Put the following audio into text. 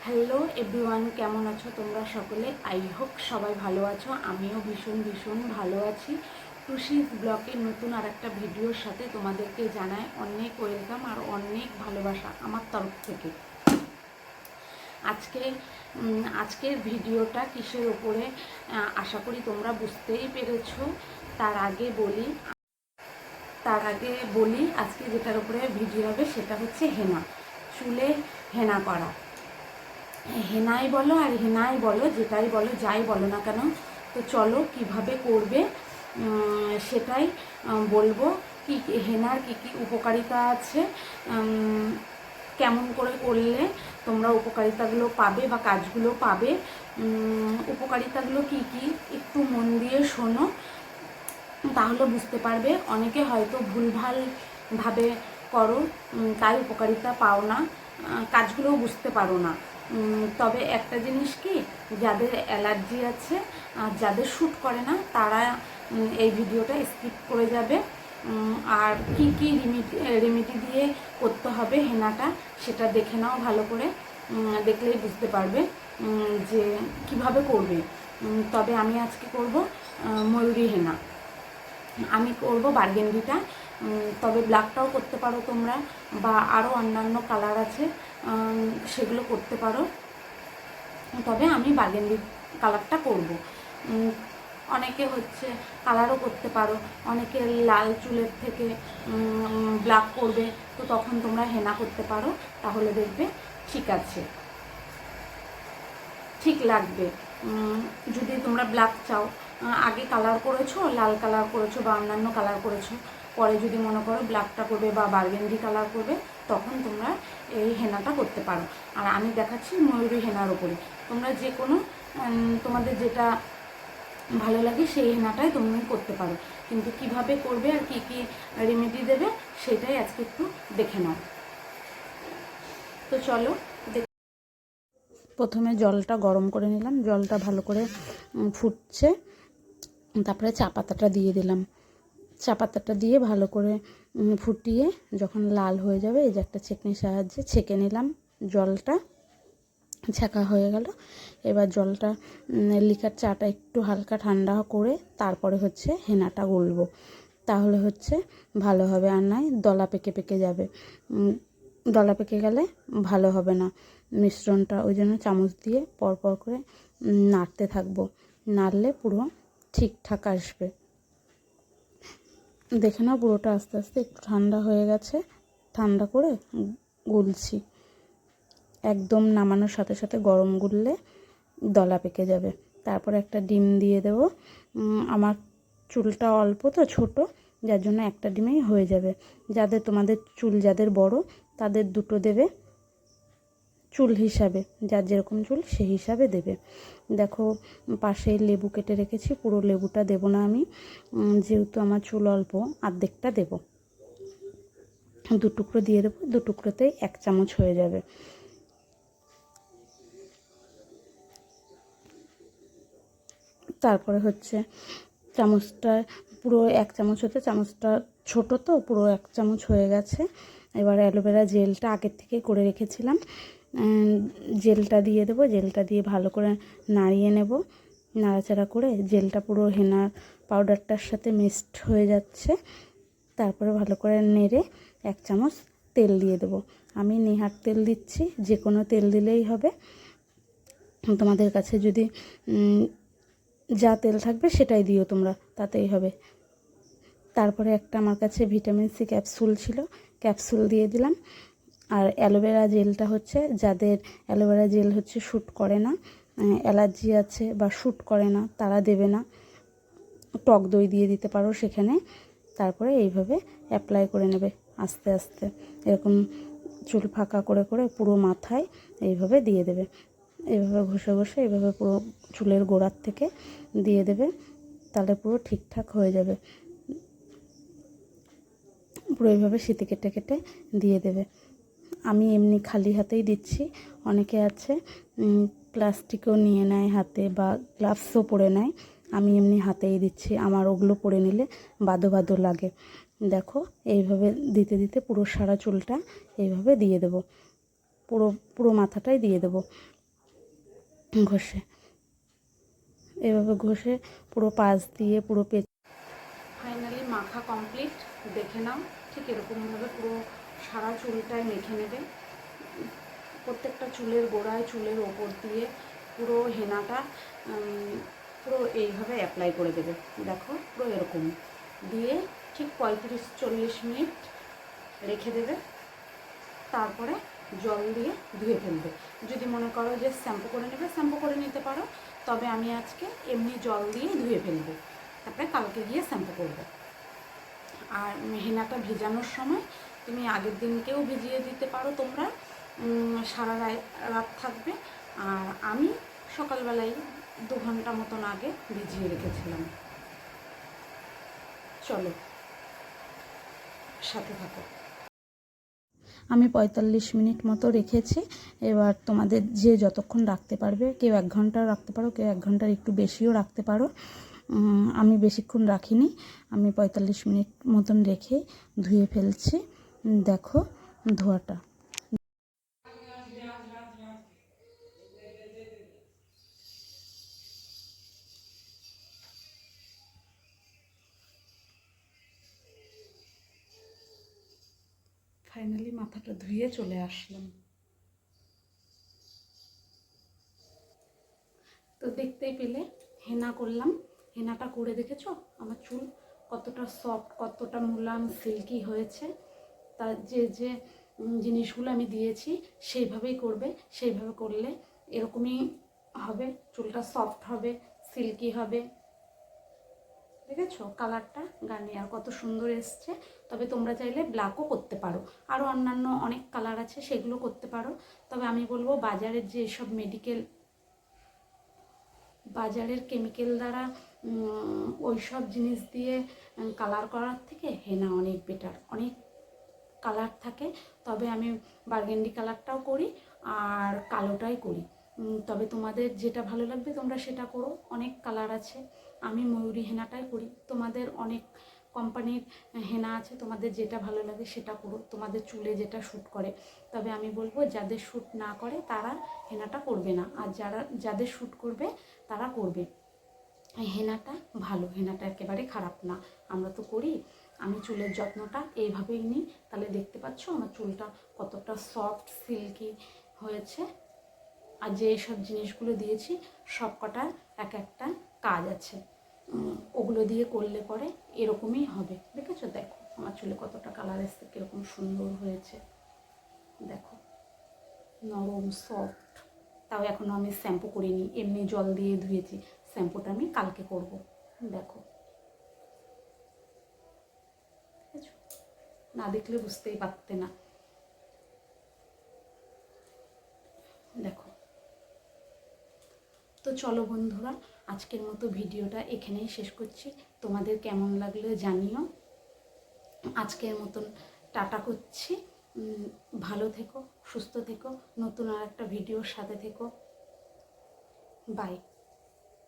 Hello everyone, কেমন আছো তোমরা সকলে? আই হোপ সবাই ভালো আছো। আমিও ভীষণ ভালো আছি। টুসিস ব্লগের নতুন আর একটা ভিডিওর সাথে তোমাদেরকে জানাই অনেক ওয়েলকাম আর অনেক ভালোবাসা আমার তরফ থেকে। আজকের ভিডিওটা কিসের ওপরে আশা করি তোমরা বুঝতেই পেরেছো। তার আগে বলি আজকে যেটার উপরে ভিডিও হবে সেটা হচ্ছে হেনা, চুলে হেনা করা। হেনাই বলো আর হেনাই বলো, যেটাই বলো, যাই বলো না কেন, তো চলো কিভাবে করবে সেটাই বলবো। কি হেনার কি কি উপকারিতা আছে, কেমন করে করলে তোমরা উপকারিতাগুলো পাবে বা কাজগুলো পাবে, উপকারিতাগুলো কি কি একটু মন দিয়ে শোনো, তাহলে বুঝতে পারবে। অনেকে হয়তো ভুলভালভাবে করো, তাই উপকারিতা পাও না, কাজগুলোও বুঝতে পারো না। তবে একটা জিনিস কি, যাদের অ্যালার্জি আছে আর যাদের শ্যুট করে না তারা এই ভিডিওটা স্কিপ করে যাবে। আর কি কি রেমেডি দিয়ে করতে হবে হেনাটা সেটা দেখে নাও ভালো করে, দেখলেই বুঝতে পারবে যে কিভাবে করবে। তবে আমি আজকে করব ময়ূরী হেনা। আমি করব বার্গেন্ডিটা, তবে ব্ল্যাকটাও করতে পারো তোমরা, বা আরও অন্যান্য কালার আছে সেগুলো করতে পারো। তবে আমি বার্গেন্ডি কালারটা করব। অনেকে হচ্ছে কালারও করতে পারো, অনেকে লাল চুলের থেকে ব্ল্যাক করবে, তো তখন তোমরা হেনা করতে পারো, তাহলে দেখবে ঠিক আছে, ঠিক লাগবে। যদি তোমরা ব্ল্যাক চাও, আগে কালার করেছো, লাল কালার করেছো বা অন্যান্য কালার করেছো, পরে যদি মনে করো ব্ল্যাকটা করবে বা বার্গেন্ডি কালার করবে, তখন তোমরা এই হেনাটা করতে পারো। আর আমি দেখাচ্ছি ময়ূরী হেনার ওপরে, তোমরা যে কোনো তোমাদের যেটা ভালো লাগে সেই হেনাটাই তুমি করতে পারো, কিন্তু কিভাবে করবে আর কি কি রেমেডি দেবে সেটাই আজকে একটু দেখে নাও। তো চলো, প্রথমে জলটা গরম করে নিলাম, জলটা ভালো করে ফুটছে, তারপরে চা পাতাটা দিয়ে দিলাম। চা পাতাটা দিয়ে ভালো করে ফুটিয়ে যখন লাল হয়ে যাবে, এই যে একটা ছেঁকনির সাহায্যে ছেঁকে নিলাম, জলটা ছেঁকা হয়ে গেল। এবার জলটা লিকার চাটা একটু হালকা ঠান্ডা করে তারপরে হচ্ছে হেনাটা গলবো, তাহলে হচ্ছে ভালো হবে। আর নয় দলা পেকে পেকে যাবে, দলা পেকে গেলে ভালো হবে না মিশ্রণটা। ওই জন্য চামচ দিয়ে পরপর করে নাড়তে থাকবো, নাড়লে পুরো ঠিকঠাক আসবে। দেখে নাও পুরোটা আস্তে আস্তে একটু ঠান্ডা হয়ে গেছে, ঠান্ডা করে গুলছি। একদম নামানোর সাথে সাথে গরম গুললে দলা পেকে যাবে। তারপর একটা ডিম দিয়ে দেব। আমার চুলটা অল্প তো ছোট, যার জন্য একটা ডিমেই হয়ে যাবে। তোমাদের চুল যাদের বড় তাদের দুটো দেবে, চুল হিসাবে, যার যেরকম চুল সেই হিসাবে দেবে। দেখো পাশে লেবু কেটে রেখেছি, পুরো লেবুটা দেব না আমি, যেহেতু আমার চুল অল্প, অর্ধেকটা দেব। দু টুকরো দিয়ে দেবো, দু টুকরোতেই 1 চামচ হয়ে যাবে। তারপরে হচ্ছে চামচটা পুরো 1 চামচ হতে, চামচটা ছোট তো পুরো 1 চামচ হয়ে গেছে। এবার অ্যালোভেরা জেলটা আগের থেকে করে রেখেছিলাম, জেলটা দিয়ে দেবো। জেলটা দিয়ে ভালো করে নাড়িয়ে নেব, নাড়াচাড়া করে জেলটা পুরো হেনার পাউডারটার সাথে মিক্সড হয়ে যাচ্ছে। তারপরে ভালো করে নেড়ে 1 চামচ তেল দিয়ে দেবো। আমি নেহার তেল দিচ্ছি, যে কোনো তেল দিলেই হবে। তোমাদের কাছে যদি যা তেল থাকবে সেটাই দিও তোমরা, তাতেই হবে। তারপরে একটা আমার কাছে ভিটামিন সি ক্যাপসুল ছিল, ক্যাপসুল দিয়ে দিলাম। আর অ্যালোভেরা জেলটা হচ্ছে, যাদের অ্যালোভেরা জেল হচ্ছে শ্যুট করে না, অ্যালার্জি আছে বা শ্যুট করে না, তারা দেবে না। টক দই দিয়ে দিতে পারো সেখানে। তারপরে এইভাবে অ্যাপ্লাই করে নেবে আস্তে আস্তে, এরকম চুল ফাঁকা করে করে পুরো মাথায় এইভাবে দিয়ে দেবে। এইভাবে ঘষে ঘষে এইভাবে পুরো চুলের গোড়ার থেকে দিয়ে দেবে, তাহলে পুরো ঠিকঠাক হয়ে যাবে। পুরো এইভাবে সিঁথি কেটে কেটে দিয়ে দেবে। আমি এমনি খালি হাতেই দিচ্ছি, অনেকে আছে প্লাস্টিকও নিয়ে নেয় হাতে বা গ্লাভসও পরে নেয়, আমি এমনি হাতেই দিচ্ছি, আমার ওগুলো পরে নিলে বাদো বাদো লাগে। দেখো এইভাবে দিতে দিতে পুরো সারা চুলটা এইভাবে দিয়ে দেবো। পুরো পুরো মাথাটাই দিয়ে দেবো ঘষে। এভাবে ঘষে পুরো পাশ দিয়ে পুরো ফাইনালি মাখা কমপ্লিট। দেখে নাও, ঠিক এরকমভাবে পুরো সারা চুলটায় মেখে নেবে। প্রত্যেকটা চুলের গোড়ায়, চুলের ওপর দিয়ে পুরো হেনাটা পুরো এইভাবে অ্যাপ্লাই করে দেবে। দেখো পুরো এরকম দিয়ে ঠিক 35-40 মিনিট রেখে দেবে। তারপরে জল দিয়ে ধুয়ে ফেলবে। যদি মনে করো যে শ্যাম্পু করে নেবে, শ্যাম্পু করে নিতে পারো, তবে আমি আজকে এমনি জল দিয়ে ধুয়ে ফেলবো, তারপরে কালকে গিয়ে শ্যাম্পু করবো। আর হেনাটা ভেজানোর সময় তুমি আগের দিনকেও ভিজিয়ে দিতে পারো তোমরা, সারা রাত থাকবে। আর আমি সকালবেলায় 2 ঘন্টা মতন আগে ভিজিয়ে রেখেছিলাম। চলো সাথে থাকো। আমি 45 মিনিট মতো রেখেছি। এবার তোমাদের যে যতক্ষণ রাখতে পারবে, কেউ 1 ঘন্টাও রাখতে পারো, কেউ 1 ঘন্টার একটু বেশিও রাখতে পারো। আমি বেশিক্ষণ রাখিনি, আমি 45 মিনিট মতন রেখে ধুয়ে ফেলছি। দেখো ধোয়াটা। ফাইনালি মাথাটা ধুয়ে চলে আসলাম। তো দেখতেই পেলে হেনা করলাম। হেনাটা করে দেখেছো আমার চুল কতটা সফট, কতটা মুলায়ম, সিল্কি হয়েছে। তার যে যে জিনিসগুলো আমি দিয়েছি সেইভাবেই করবে। সেইভাবে করলে এরকমই হবে, চুলটা সফট হবে, সিল্কি হবে। দেখেছো কালারটা গার্নিয়ার কত সুন্দর এসছে। তবে তোমরা চাইলে ব্ল্যাকও করতে পারো, আরও অন্যান্য অনেক কালার আছে, সেগুলো করতে পারো। তবে আমি বলবো বাজারের যে সব বাজারের কেমিক্যাল দ্বারা ওই সব জিনিস দিয়ে কালার করার থেকে হেনা অনেক বেটার, অনেক কালার থাকে। তবে আমি বার্গেন্ডি কালারটাও করি আর কালোটাই করি। তবে তোমাদের যেটা ভালো লাগবে তোমরা সেটা করো, অনেক কালার আছে। আমি ময়ূরী হেনাটাই করি। তোমাদের অনেক কোম্পানির হেনা আছে, তোমাদের যেটা ভালো লাগে সেটা করো, তোমাদের চুলে যেটা শ্যুট করে। তবে আমি বলবো যাদের শ্যুট না করে তারা হেনাটা করবে না, আর যাদের শ্যুট করবে তারা করবে। হেনাটা ভালো, হেনাটা একেবারে খারাপ না, আমরা তো করি। আমি চুলের যত্নটা এইভাবেই নিই। তাহলে দেখতে পাচ্ছ আমার চুলটা কতটা সফট, সিল্কি হয়েছে। আর যে সব জিনিসগুলো দিয়েছি সব কটার এক একটা কাজ আছে, ওগুলো দিয়ে করলে পরে এরকমই হবে। দেখেছো, দেখো আমার চুলে কতটা কালার এসছে, কীরকম সুন্দর হয়েছে। দেখো নরম সফট। তাও এখনও আমি শ্যাম্পু করিনি, এমনি জল দিয়ে ধুয়েছি। শ্যাম্পুটা আমি কালকে করব। দেখো দেখেছো, না দেখলে বুঝতেই পারতে না। দেখো। তো চলো বন্ধুরা, আজকের মতো ভিডিওটা এখানেই শেষ করছি। তোমাদের কেমন লাগলো জানিও। আজকের মতন টাটা করছি। ভালো থেকো, সুস্থ থেকো, নতুন আর একটা ভিডিওর সাথে থেকো। বাই।